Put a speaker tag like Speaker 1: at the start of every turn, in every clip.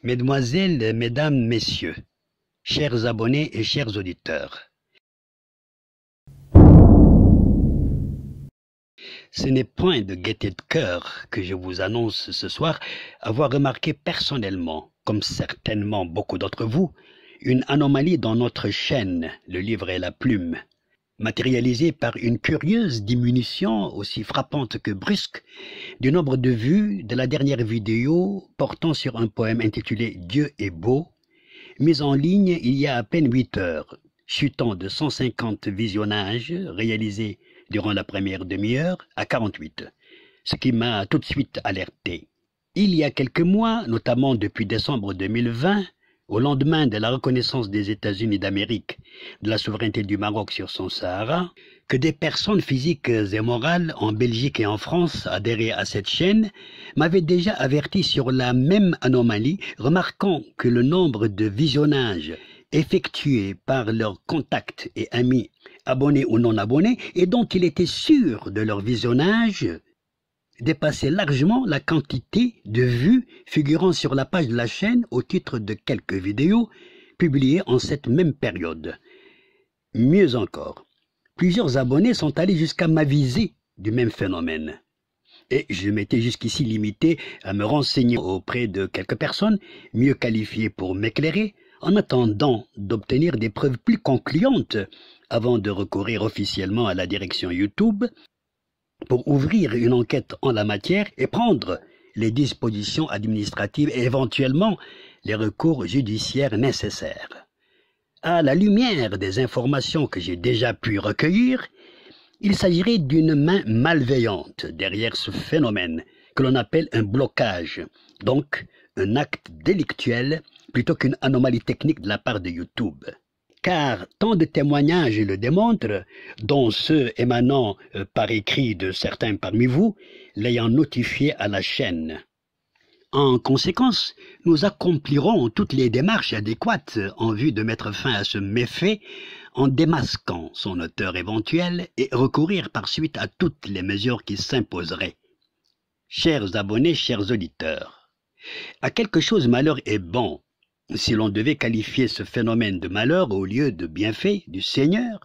Speaker 1: Mesdemoiselles, Mesdames, Messieurs, chers abonnés et chers auditeurs, ce n'est point de gaieté de cœur que je vous annonce ce soir avoir remarqué personnellement, comme certainement beaucoup d'entre vous, une anomalie dans notre chaîne, le livre et la plume, matérialisée par une curieuse diminution aussi frappante que brusque du nombre de vues de la dernière vidéo portant sur un poème intitulé « Dieu est beau », mise en ligne il y a à peine 8 heures, chutant de 150 visionnages réalisés durant la première demi-heure à 48, ce qui m'a tout de suite alerté. Il y a quelques mois, notamment depuis décembre 2020, au lendemain de la reconnaissance des États-Unis d'Amérique de la souveraineté du Maroc sur son Sahara, que des personnes physiques et morales en Belgique et en France adhérées à cette chaîne m'avaient déjà averti sur la même anomalie, remarquant que le nombre de visionnages effectués par leurs contacts et amis, abonnés ou non abonnés, et dont il était sûr de leur visionnage, dépassait largement la quantité de vues figurant sur la page de la chaîne au titre de quelques vidéos publiées en cette même période. Mieux encore, plusieurs abonnés sont allés jusqu'à m'aviser du même phénomène. Et je m'étais jusqu'ici limité à me renseigner auprès de quelques personnes mieux qualifiées pour m'éclairer, en attendant d'obtenir des preuves plus concluantes avant de recourir officiellement à la direction YouTube pour ouvrir une enquête en la matière et prendre les dispositions administratives et éventuellement les recours judiciaires nécessaires. À la lumière des informations que j'ai déjà pu recueillir, il s'agirait d'une main malveillante derrière ce phénomène que l'on appelle un blocage, donc un acte délictuel plutôt qu'une anomalie technique de la part de YouTube. Car tant de témoignages le démontrent, dont ceux émanant par écrit de certains parmi vous, l'ayant notifié à la chaîne. En conséquence, nous accomplirons toutes les démarches adéquates en vue de mettre fin à ce méfait en démasquant son auteur éventuel et recourir par suite à toutes les mesures qui s'imposeraient. Chers abonnés, chers auditeurs, à quelque chose malheur est bon. Si l'on devait qualifier ce phénomène de malheur au lieu de bienfait du Seigneur,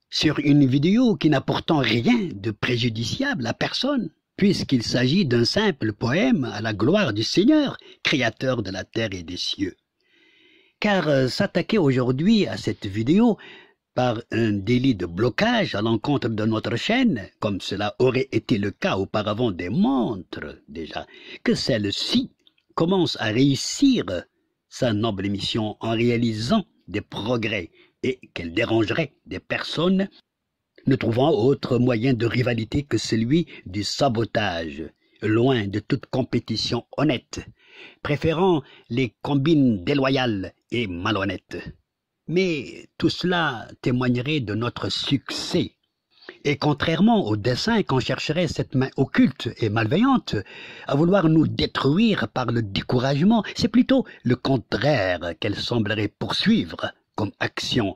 Speaker 1: sur une vidéo qui n'a pourtant rien de préjudiciable à personne, puisqu'il s'agit d'un simple poème à la gloire du Seigneur, créateur de la terre et des cieux. Car s'attaquer aujourd'hui à cette vidéo par un délit de blocage à l'encontre de notre chaîne, comme cela aurait été le cas auparavant, démontre déjà que celle-ci commence à réussir sa noble mission en réalisant des progrès et qu'elle dérangerait des personnes ne trouvant autre moyen de rivalité que celui du sabotage, loin de toute compétition honnête, préférant les combines déloyales et malhonnêtes. Mais tout cela témoignerait de notre succès. Et contrairement au dessein qu'en chercherait cette main occulte et malveillante à vouloir nous détruire par le découragement, c'est plutôt le contraire qu'elle semblerait poursuivre comme action,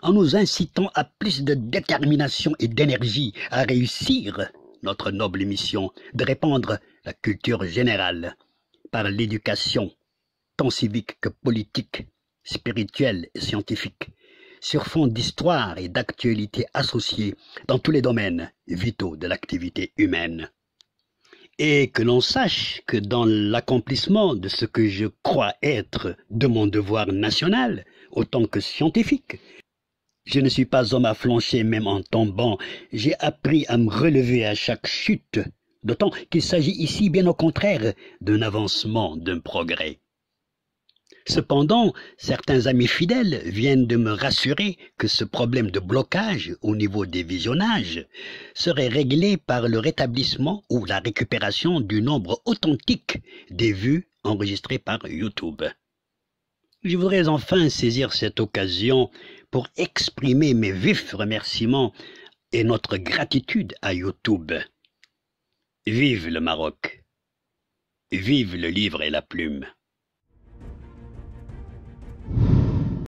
Speaker 1: en nous incitant à plus de détermination et d'énergie à réussir notre noble mission de répandre la culture générale par l'éducation, tant civique que politique, spirituelle et scientifique, sur fond d'histoire et d'actualité associées dans tous les domaines vitaux de l'activité humaine. Et que l'on sache que dans l'accomplissement de ce que je crois être de mon devoir national, autant que scientifique, je ne suis pas homme à flancher même en tombant, j'ai appris à me relever à chaque chute, d'autant qu'il s'agit ici bien au contraire d'un avancement, d'un progrès. Cependant, certains amis fidèles viennent de me rassurer que ce problème de blocage au niveau des visionnages serait réglé par le rétablissement ou la récupération du nombre authentique des vues enregistrées par YouTube. Je voudrais enfin saisir cette occasion pour exprimer mes vifs remerciements et notre gratitude à YouTube. Vive le Maroc! Vive le livre et la plume!